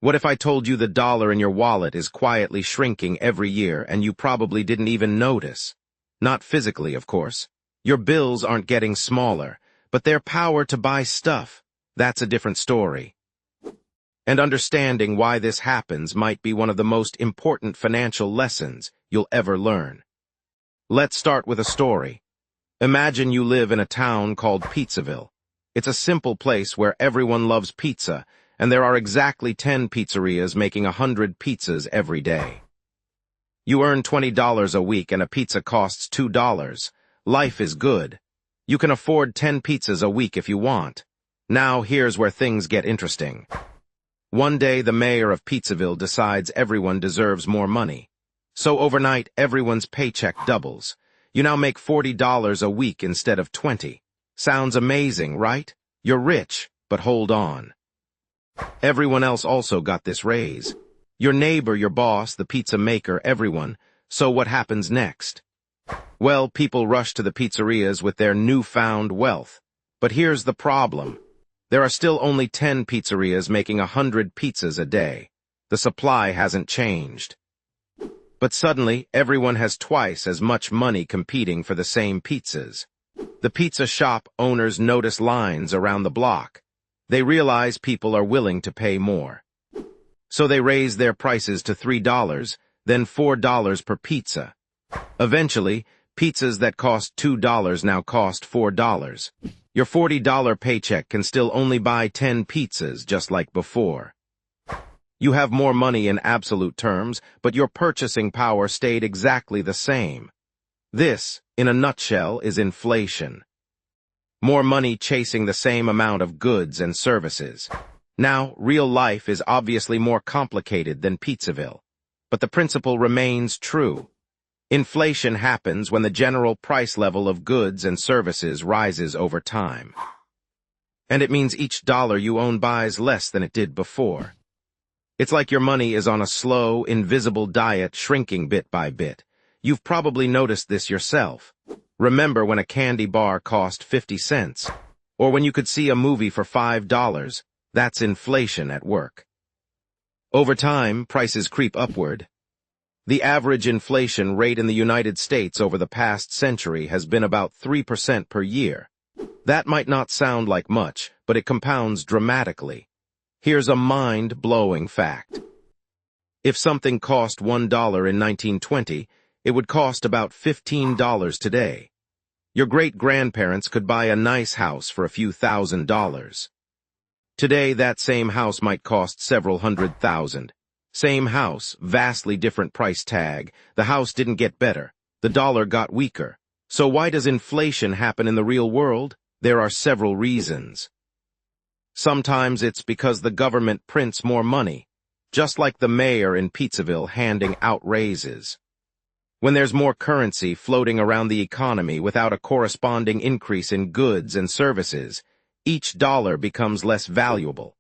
What if I told you the dollar in your wallet is quietly shrinking every year and you probably didn't even notice? Not physically, of course. Your bills aren't getting smaller, but their power to buy stuff, that's a different story. And understanding why this happens might be one of the most important financial lessons you'll ever learn. Let's start with a story. Imagine you live in a town called Pizzaville. It's a simple place where everyone loves pizza, and there are exactly 10 pizzerias making 100 pizzas every day. You earn $20 a week and a pizza costs $2. Life is good. You can afford 10 pizzas a week if you want. Now here's where things get interesting. One day the mayor of Pizzaville decides everyone deserves more money. So overnight everyone's paycheck doubles. You now make $40 a week instead of 20. Sounds amazing, right? You're rich, but hold on. Everyone else also got this raise. Your neighbor, your boss, the pizza maker, everyone. So what happens next? Well, people rush to the pizzerias with their newfound wealth. But here's the problem. There are still only 10 pizzerias making 100 pizzas a day. The supply hasn't changed. But suddenly, everyone has twice as much money competing for the same pizzas. The pizza shop owners notice lines around the block. They realize people are willing to pay more. So they raise their prices to $3, then $4 per pizza. Eventually, pizzas that cost $2 now cost $4. Your $40 paycheck can still only buy 10 pizzas just like before. You have more money in absolute terms, but your purchasing power stayed exactly the same. This, in a nutshell, is inflation. More money chasing the same amount of goods and services. Now, real life is obviously more complicated than Pizzaville, but the principle remains true. Inflation happens when the general price level of goods and services rises over time. And it means each dollar you own buys less than it did before. It's like your money is on a slow, invisible diet shrinking bit by bit. You've probably noticed this yourself. Remember when a candy bar cost 50 cents? Or when you could see a movie for $5? That's inflation at work. Over time, prices creep upward. The average inflation rate in the United States over the past century has been about 3% per year. That might not sound like much, but it compounds dramatically. Here's a mind-blowing fact. If something cost $1 in 1920, it would cost about $15 today. Your great-grandparents could buy a nice house for a few $1,000s. Today, that same house might cost several $100,000. Same house, vastly different price tag. The house didn't get better. The dollar got weaker. So why does inflation happen in the real world? There are several reasons. Sometimes it's because the government prints more money, just like the mayor in Pizzaville handing out raises. When there's more currency floating around the economy without a corresponding increase in goods and services, each dollar becomes less valuable.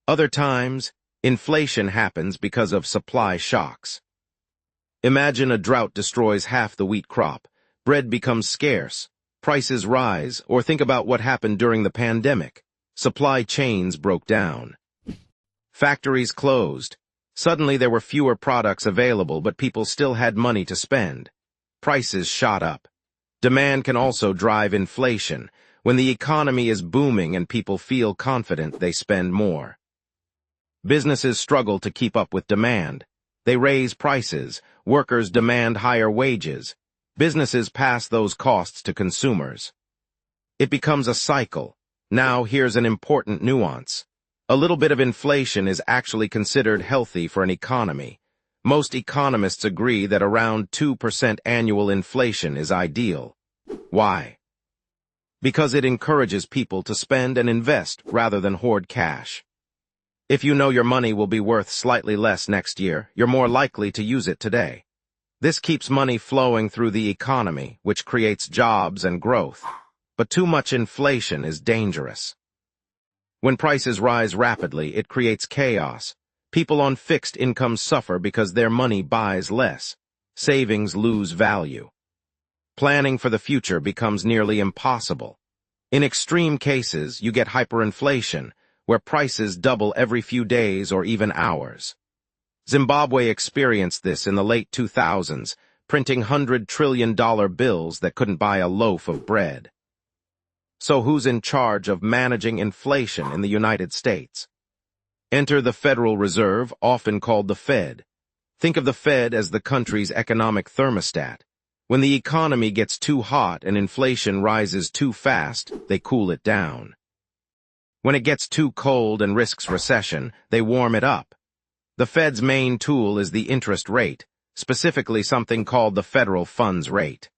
Other times, inflation happens because of supply shocks. Imagine a drought destroys half the wheat crop, bread becomes scarce, prices rise, or think about what happened during the pandemic. Supply chains broke down. Factories closed. Suddenly there were fewer products available, but people still had money to spend. Prices shot up. Demand can also drive inflation. When the economy is booming and people feel confident, they spend more. Businesses struggle to keep up with demand. They raise prices. Workers demand higher wages. Businesses pass those costs to consumers. It becomes a cycle. Now, here's an important nuance. A little bit of inflation is actually considered healthy for an economy. Most economists agree that around 2% annual inflation is ideal. Why? Because it encourages people to spend and invest rather than hoard cash. If you know your money will be worth slightly less next year, you're more likely to use it today. This keeps money flowing through the economy, which creates jobs and growth. But too much inflation is dangerous. When prices rise rapidly, it creates chaos. People on fixed incomes suffer because their money buys less. Savings lose value. Planning for the future becomes nearly impossible. In extreme cases, you get hyperinflation, where prices double every few days or even hours. Zimbabwe experienced this in the late 2000s, printing $100 trillion bills that couldn't buy a loaf of bread. So who's in charge of managing inflation in the United States? Enter the Federal Reserve, often called the Fed. Think of the Fed as the country's economic thermostat. When the economy gets too hot and inflation rises too fast, they cool it down. When it gets too cold and risks recession, they warm it up. The Fed's main tool is the interest rate, specifically something called the federal funds rate.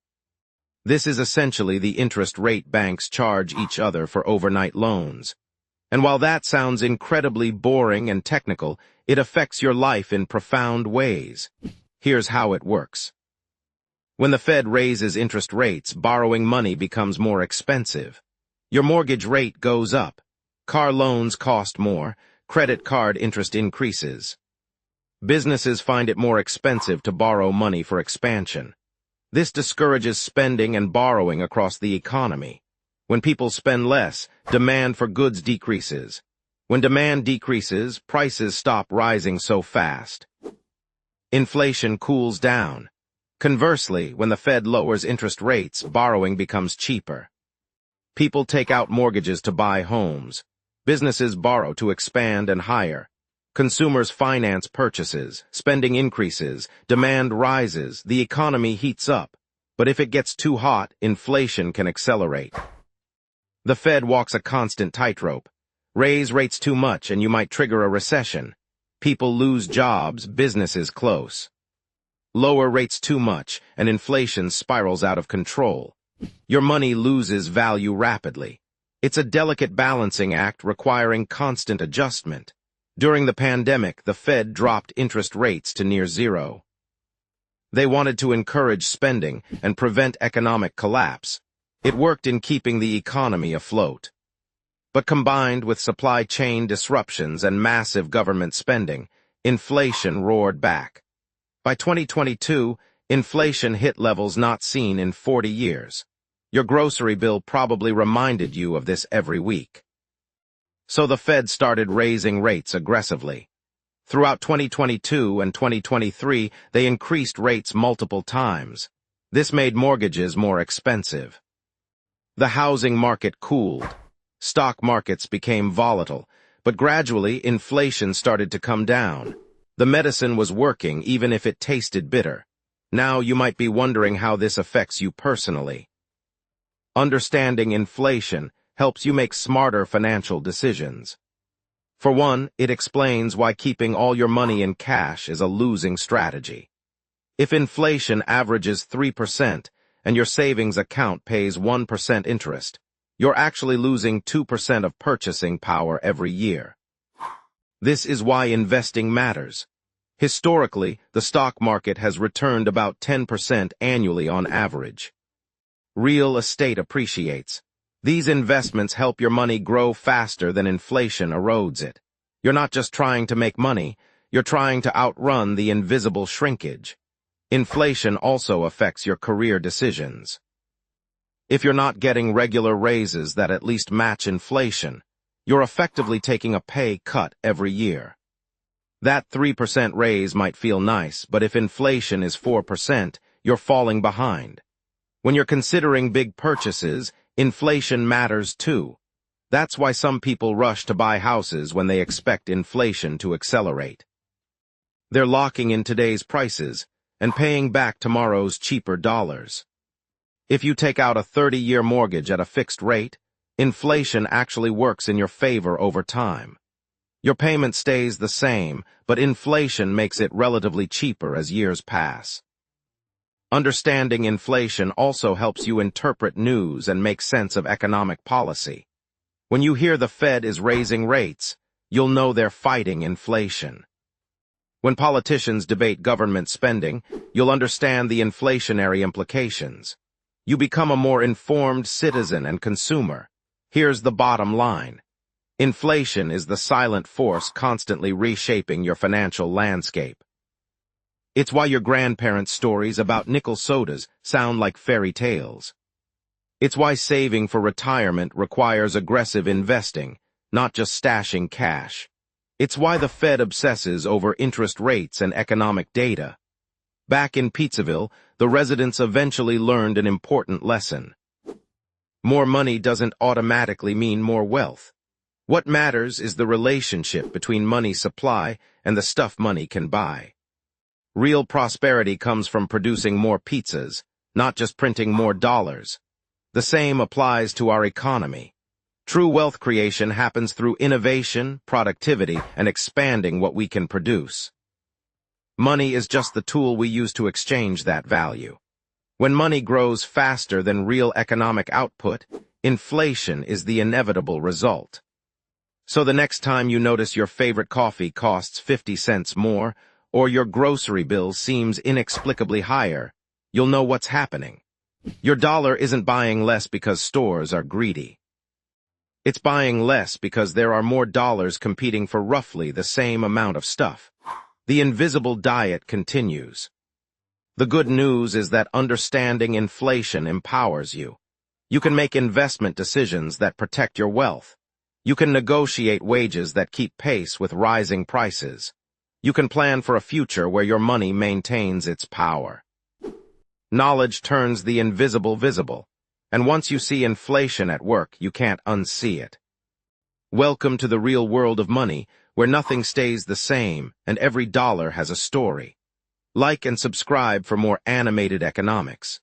This is essentially the interest rate banks charge each other for overnight loans. And while that sounds incredibly boring and technical, it affects your life in profound ways. Here's how it works. When the Fed raises interest rates, borrowing money becomes more expensive. Your mortgage rate goes up. Car loans cost more. Credit card interest increases. Businesses find it more expensive to borrow money for expansion. This discourages spending and borrowing across the economy. When people spend less, demand for goods decreases. When demand decreases, prices stop rising so fast. Inflation cools down. Conversely, when the Fed lowers interest rates, borrowing becomes cheaper. People take out mortgages to buy homes. Businesses borrow to expand and hire. Consumers finance purchases, spending increases, demand rises, the economy heats up. But if it gets too hot, inflation can accelerate. The Fed walks a constant tightrope. Raise rates too much and you might trigger a recession. People lose jobs, businesses close. Lower rates too much and inflation spirals out of control. Your money loses value rapidly. It's a delicate balancing act requiring constant adjustment. During the pandemic, the Fed dropped interest rates to near zero. They wanted to encourage spending and prevent economic collapse. It worked in keeping the economy afloat. But combined with supply chain disruptions and massive government spending, inflation roared back. By 2022, inflation hit levels not seen in 40 years. Your grocery bill probably reminded you of this every week. So the Fed started raising rates aggressively. Throughout 2022 and 2023, they increased rates multiple times. This made mortgages more expensive. The housing market cooled. Stock markets became volatile, but gradually inflation started to come down. The medicine was working even if it tasted bitter. Now you might be wondering how this affects you personally. Understanding inflation helps you make smarter financial decisions. For one, it explains why keeping all your money in cash is a losing strategy. If inflation averages 3% and your savings account pays 1% interest, you're actually losing 2% of purchasing power every year. This is why investing matters. Historically, the stock market has returned about 10% annually on average. Real estate appreciates. These investments help your money grow faster than inflation erodes it. You're not just trying to make money, you're trying to outrun the invisible shrinkage. Inflation also affects your career decisions. If you're not getting regular raises that at least match inflation, you're effectively taking a pay cut every year. That 3% raise might feel nice, but if inflation is 4%, you're falling behind. When you're considering big purchases, inflation matters too. That's why some people rush to buy houses when they expect inflation to accelerate. They're locking in today's prices and paying back tomorrow's cheaper dollars. If you take out a 30-year mortgage at a fixed rate, inflation actually works in your favor over time. Your payment stays the same, but inflation makes it relatively cheaper as years pass. Understanding inflation also helps you interpret news and make sense of economic policy. When you hear the Fed is raising rates, you'll know they're fighting inflation. When politicians debate government spending, you'll understand the inflationary implications. You become a more informed citizen and consumer. Here's the bottom line. Inflation is the silent force constantly reshaping your financial landscape. It's why your grandparents' stories about nickel sodas sound like fairy tales. It's why saving for retirement requires aggressive investing, not just stashing cash. It's why the Fed obsesses over interest rates and economic data. Back in Pizzaville, the residents eventually learned an important lesson. More money doesn't automatically mean more wealth. What matters is the relationship between money supply and the stuff money can buy. Real prosperity comes from producing more pizzas, not just printing more dollars. The same applies to our economy. True wealth creation happens through innovation, productivity, and expanding what we can produce. Money is just the tool we use to exchange that value. When money grows faster than real economic output, inflation is the inevitable result. So the next time you notice your favorite coffee costs 50 cents more, or your grocery bill seems inexplicably higher, you'll know what's happening. Your dollar isn't buying less because stores are greedy. It's buying less because there are more dollars competing for roughly the same amount of stuff. The invisible diet continues. The good news is that understanding inflation empowers you. You can make investment decisions that protect your wealth. You can negotiate wages that keep pace with rising prices. You can plan for a future where your money maintains its power. Knowledge turns the invisible visible, and once you see inflation at work, you can't unsee it. Welcome to the real world of money, where nothing stays the same and every dollar has a story. Like and subscribe for more animated economics.